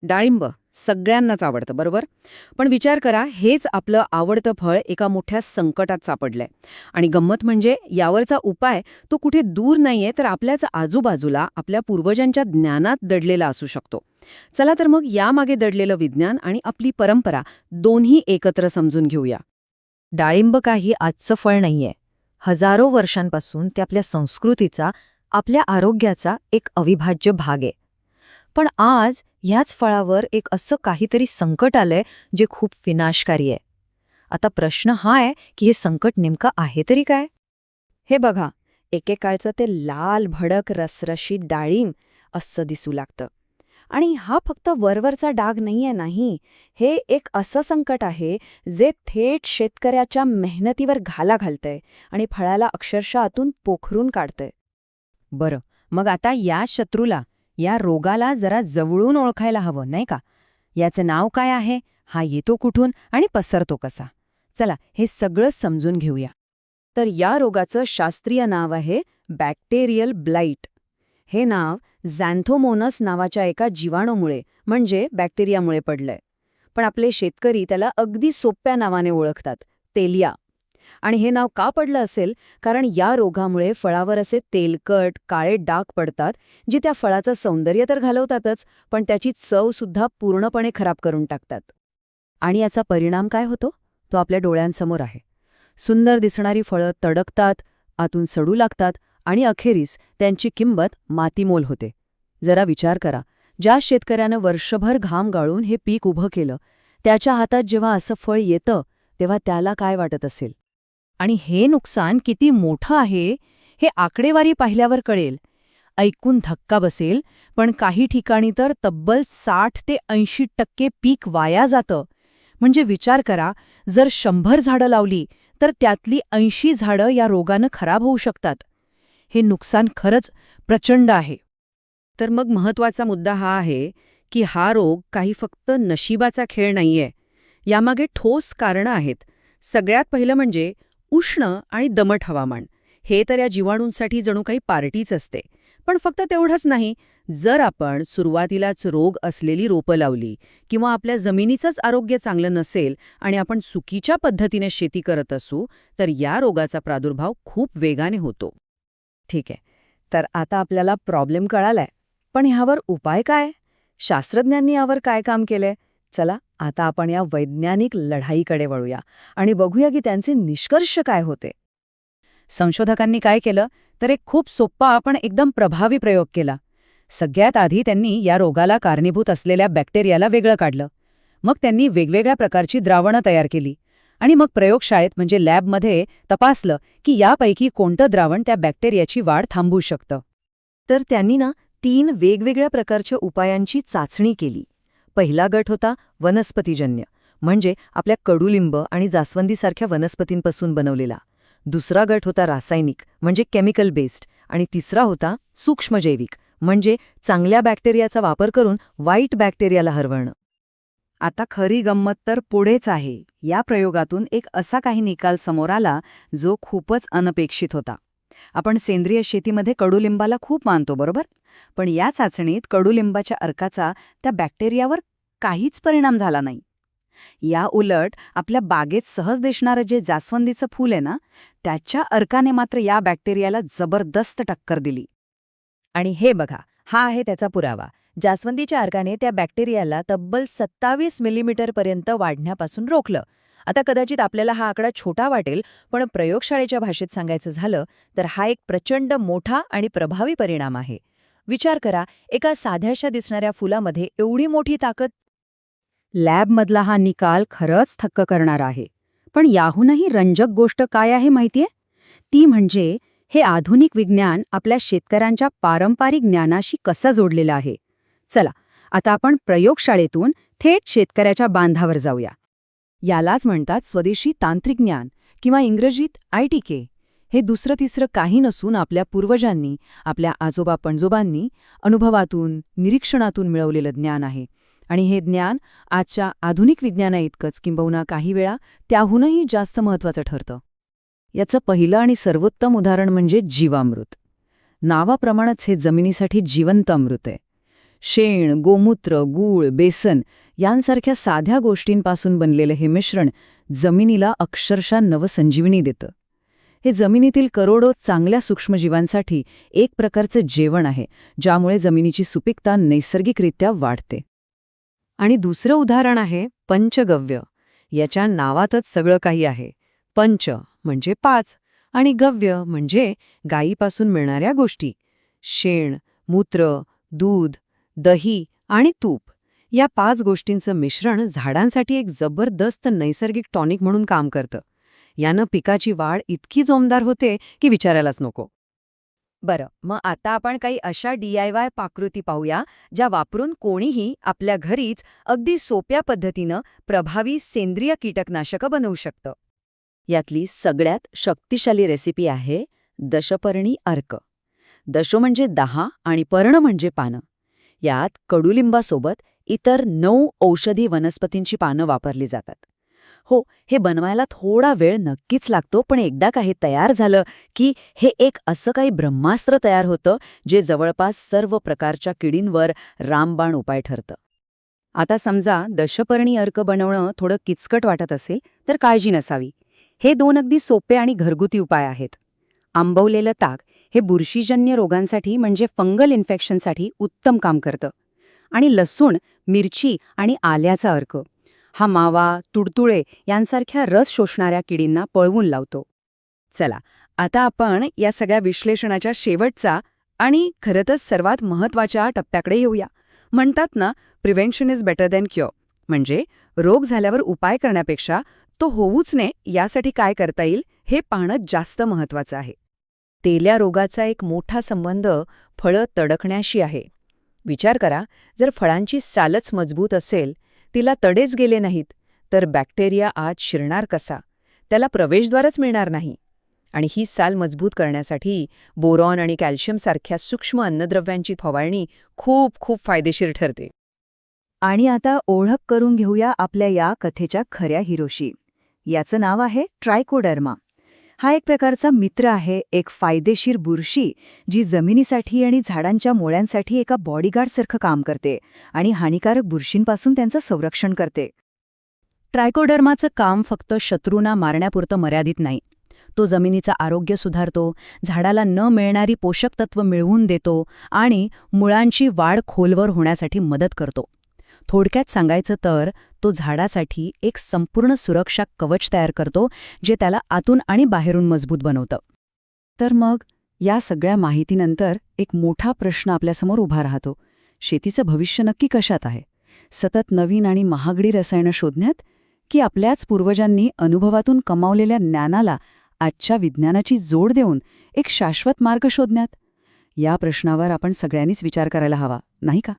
डाळिंब सगळ्यांनाच आवडतं, बरोबर? पण विचार करा, हेच आपलं आवडतं फळ एका मोठ्या संकटात सापडलंय. आणि गंमत म्हणजे यावरचा उपाय तो कुठे दूर नाहीये, तर आपल्याच आजूबाजूला आपल्या पूर्वजांच्या ज्ञानात दडलेला असू शकतो. चला तर मग यामागे दडलेलं विज्ञान आणि आपली परंपरा दोन्ही एकत्र समजून घेऊया. डाळिंब काही आजचं फळ नाहीये. हजारो वर्षांपासून ते आपल्या संस्कृतीचा, आपल्या आरोग्याचा एक अविभाज्य भाग आहे. पण आज ह्याच फळावर एक असं काहीतरी संकट आलंय जे खूप विनाशकारी आहे. आता प्रश्न हा आहे की हे संकट नेमकं आहे तरी काय? हे बघा, एकेकाळचं ते लाल भडक रसरशीत डाळिंब असं दिसू लागतं. आणि हा फक्त वरवरचा डाग नाहीये, नाही. हे एक असं संकट आहे जे थेट शेतकऱ्याच्या मेहनतीवर घाला घालतंय आणि फळाला अक्षरशः आतून पोखरून काढतंय. बरं, मग आता या शत्रूला, या रोगाला जरा जवळून ओळखायला हवं, नाही का? याचं नाव काय आहे, हा येतो कुठून आणि पसरतो कसा? चला, हे सगळं समजून घेऊया. तर या रोगाचं शास्त्रीय नाव आहे बॅक्टेरियल ब्लाइट. हे नाव झॅन्थोमोनस नावाच्या एका जीवाणूमुळे म्हणजे बॅक्टेरियामुळे पडलंय. पण आपले शेतकरी त्याला अगदी सोप्या नावाने ओळखतात, तेलिया. आणि हे नाव का पडलं असेल? कारण या रोगामुळे फळावर असे तेलकट, काळे डाग पडतात, जे त्या फळाचं सौंदर्य तर घालवतातच, पण त्याची चव सुद्धा पूर्णपणे खराब करून टाकतात. आणि याचा परिणाम काय होतो? तो आपल्या डोळ्यांसमोर आहे. सुंदर दिसणारी फळं तडकतात, आतून सडू लागतात आणि अखेरीस त्यांची किंमत मातीमोल होते. जरा विचार करा, ज्या शेतकऱ्यानं वर्षभर घाम गाळून हे पीक उभं केलं, त्याच्या हातात जेव्हा असं फळ येतं, तेव्हा त्याला काय वाटत असेल? आणि हे नुकसान किती मोठं आहे, हे आकडेवारी पाहिल्यावर कळेल. ऐकून धक्का बसेल, पण काही ठिकाणी तर तब्बल 60 ते 80% पीक वाया जातं. म्हणजे विचार करा, जर 100 झाडं लावली, तर त्यातली 80 झाडं या रोगानं खराब होऊ शकतात. हे नुकसान खरंच प्रचंड आहे. तर मग महत्त्वाचा मुद्दा हा आहे की हा रोग काही फक्त नशिबाचा खेळ नाहीये. यामागे ठोस कारणं आहेत. सगळ्यात पहिलं म्हणजे उष्ण आणि दमट हवामान. हे तर या जीवाणूंसाठी जणू काही पार्टीच असते. पण फक्त तेवढंच नाही, जर आपण सुरुवातीलाच रोग असलेली रोपं लावली किंवा आपल्या जमिनीचंच आरोग्य चांगलं नसेल आणि आपण चुकीच्या पद्धतीने शेती करत असू, तर या रोगाचा प्रादुर्भाव खूप वेगाने होतो. ठीक आहे, तर आता आपल्याला प्रॉब्लेम कळालाय. पण ह्यावर उपाय काय? शास्त्रज्ञांनी यावर काय काम केलंय? चला, आता आपण या वैज्ञानिक लढाईकडे वळूया आणि बघूया की त्यांचे निष्कर्ष काय होते. संशोधकांनी काय केलं, तर एक खूप सोप्पा पण एकदम प्रभावी प्रयोग केला. सगळ्यात आधी त्यांनी या रोगाला कारणीभूत असलेल्या बॅक्टेरियाला वेगळं काढलं. मग त्यांनी वेगवेगळ्या प्रकारची द्रावणं तयार केली आणि मग प्रयोगशाळेत म्हणजे लॅबमध्ये तपासलं की यापैकी कोणतं द्रावण त्या बॅक्टेरियाची वाढ थांबवू शकतं. तर त्यांनी 3 वेगवेगळ्या प्रकारच्या उपायांची चाचणी केली. पहिला गट होता वनस्पतीजन्य, म्हणजे आपल्या कडुलिंब आणि जास्वंदीसारख्या वनस्पतींपासून बनवलेला. दुसरा गट होता रासायनिक, म्हणजे केमिकल बेस्ड. आणि तिसरा होता सूक्ष्मजैविक, म्हणजे चांगल्या बॅक्टेरियाचा वापर करून वाईट बॅक्टेरियाला हरवणं. आता खरी गंमत तर पुढेच आहे. या प्रयोगातून एक असा काही निकाल समोर आला जो खूपच अनपेक्षित होता. आपण सेंद्रिय शेतीमध्ये कडुलिंबाला खूप मानतो, बरोबर? पण या चाचणीत कडुलिंबाच्या अर्काचा त्या बॅक्टेरियावर काहीच परिणाम झाला नाही. या उलट आपल्या बागेत सहज दिसणारं जे जास्वंदीचं फूल आहे ना, त्याच्या अर्काने मात्र या बॅक्टेरियाला जबरदस्त टक्कर दिली. आणि हे बघा, हा आहे त्याचा पुरावा. जास्वंदीच्या अर्काने त्या बॅक्टेरियाला तब्बल 27 मिलीमीटरपर्यंत वाढण्यापासून रोखलं. आता कदाचित आपल्याला हा आकडा छोटा वाटेल, पण प्रयोगशाळेच्या भाषेत सांगायचं झालं तर हा एक प्रचंड मोठा आणि प्रभावी परिणाम आहे. विचार करा, एका साध्याशा दिसणाऱ्या फुलामध्ये एवढी मोठी ताकद. लॅबमधला हा निकाल खरंच थक्क करणारा आहे. पण याहूनही रंजक गोष्ट काय आहे माहितीये? ती म्हणजे हे आधुनिक विज्ञान आपल्या शेतकऱ्यांच्या पारंपरिक ज्ञानाशी कसं जोडलेलं आहे. चला, आता आपण प्रयोगशाळेतून थेट शेतकऱ्याच्या बांधावर जाऊया. यालाच म्हणतात स्वदेशी तांत्रिक ज्ञान किंवा इंग्रजीत ITK. हे दुसरं तिसरं काही नसून आपल्या पूर्वजांनी, आपल्या आजोबा पणजोबांनी अनुभवातून, निरीक्षणातून मिळवलेलं ज्ञान आहे. आणि हे ज्ञान आजच्या आधुनिक विज्ञानाइतकंच किंबहुना काही वेळा त्याहूनही जास्त महत्त्वाचं ठरतं. याचं पहिलं आणि सर्वोत्तम उदाहरण म्हणजे जीवामृत. नावाप्रमाणेच हे जमिनीसाठी जिवंत अमृत आहे. शेण, गोमूत्र, गूळ, बेसन यांसारख्या साध्या गोष्टींपासून बनलेलं हे मिश्रण जमिनीला अक्षरशः नवसंजीवनी देतं. हे जमिनीतील करोडो चांगल्या सूक्ष्मजीवांसाठी एक प्रकारचं जेवण आहे, ज्यामुळे जमिनीची सुपीकता नैसर्गिकरित्या वाढते. आणि दुसरं उदाहरण आहे पंचगव्य. याच्या नावातच सगळं काही आहे. पंच म्हणजे 5 आणि गव्य म्हणजे गायीपासून मिळणाऱ्या गोष्टी. शेण, मूत्र, दूध, दही आणि तूप या 5 गोष्टींचं मिश्रण झाडांसाठी एक जबरदस्त नैसर्गिक टॉनिक म्हणून काम करतं. यानं पिकाची वाढ इतकी जोमदार होते की विचारायलाच नको. बरं, मग आता आपण काही अशा DIY पाककृती पाहूया ज्या वापरून कोणीही आपल्या घरीच अगदी सोप्या पद्धतीनं प्रभावी सेंद्रिय कीटकनाशकं बनवू शकतं. यातली सगळ्यात शक्तिशाली रेसिपी आहे दशपर्णी अर्क. दश म्हणजे 10 आणि पर्ण म्हणजे पानं. यात कडुलिंबासोबत इतर 9 औषधी वनस्पतींची पानं वापरली जातात. हो, हे बनवायला थोडा वेळ नक्कीच लागतो, पण एकदा काही तयार झालं की हे एक असं काही ब्रह्मास्त्र तयार होतं जे जवळपास सर्व प्रकारच्या किडींवर रामबाण उपाय ठरतं. आता समजा दशपर्णी अर्क बनवणं थोडं किचकट वाटत असेल तर काळजी नसावी. हे 2 अगदी सोपे आणि घरगुती उपाय आहेत. आंबवलेलं ताक हे बुरशीजन्य रोगांसाठी म्हणजे फंगल इन्फेक्शनसाठी उत्तम काम करतं. आणि लसूण, मिरची आणि आल्याचा अर्क हा मावा, तुडतुळे यांसारख्या रस शोषणाऱ्या किडींना पळवून लावतो. चला, आता आपण या सगळ्या विश्लेषणाच्या शेवटचा आणि खरंच सर्वात महत्त्वाच्या टप्प्याकडे येऊया. म्हणतात ना, prevention is better than cure. म्हणजे रोग झाल्यावर उपाय करण्यापेक्षा तो होऊच नये यासाठी काय करता येईल हे पाहणं जास्त महत्त्वाचं आहे. तेल्या रोगाचा एक मोठा संबंध फळं तडकण्याशी आहे. विचार करा, जर फळांची सालच मजबूत असेल, तिला तडेच गेले नाहीत, तर बॅक्टेरिया आत शिरणार कसा? त्याला प्रवेशद्वारच मिळणार नाही. आणि ही साल मजबूत करण्यासाठी बोरॉन आणि कॅल्शियमसारख्या सूक्ष्म अन्नद्रव्यांची फवारणी खूप खूप फायदेशीर ठरते. आणि आता ओळख करून घेऊया आपल्या या कथेच्या खऱ्या हिरोशी. याचं नाव आहे ट्रायकोडर्मा. हा एक प्रकारचा मित्र आहे, एक फायदेशीर बुरशी जी जमिनीसाठी आणि झाडांच्या मुळ्यांसाठी एका बॉडीगार्डसारखं काम करते आणि हानिकारक बुरशींपासून त्यांचं संरक्षण करते. ट्रायकोडर्माचं काम फक्त शत्रूंना मारण्यापुरतं मर्यादित नाही. तो जमिनीचं आरोग्य सुधारतो, झाडाला न मिळणारी पोषक तत्व मिळवून देतो आणि मुळांची वाढ खोलवर होण्यासाठी मदत करतो. थोडक्यात सांगायचं तर तो झाडासाठी एक संपूर्ण सुरक्षा कवच तयार करतो, जे त्याला आतून आणि बाहेरून मजबूत बनवतं. तर मग या सगळ्या माहितीनंतर एक मोठा प्रश्न आपल्यासमोर उभा राहतो. शेतीचं भविष्य नक्की कशात आहे? सतत नवीन आणि महागडी रसायनं शोधण्यात, की आपल्याच पूर्वजांनी अनुभवातून कमावलेल्या ज्ञानाला आजच्या विज्ञानाची जोड देऊन एक शाश्वत मार्ग शोधण्यात? या प्रश्नावर आपण सगळ्यांनीच विचार करायला हवा, नाही का?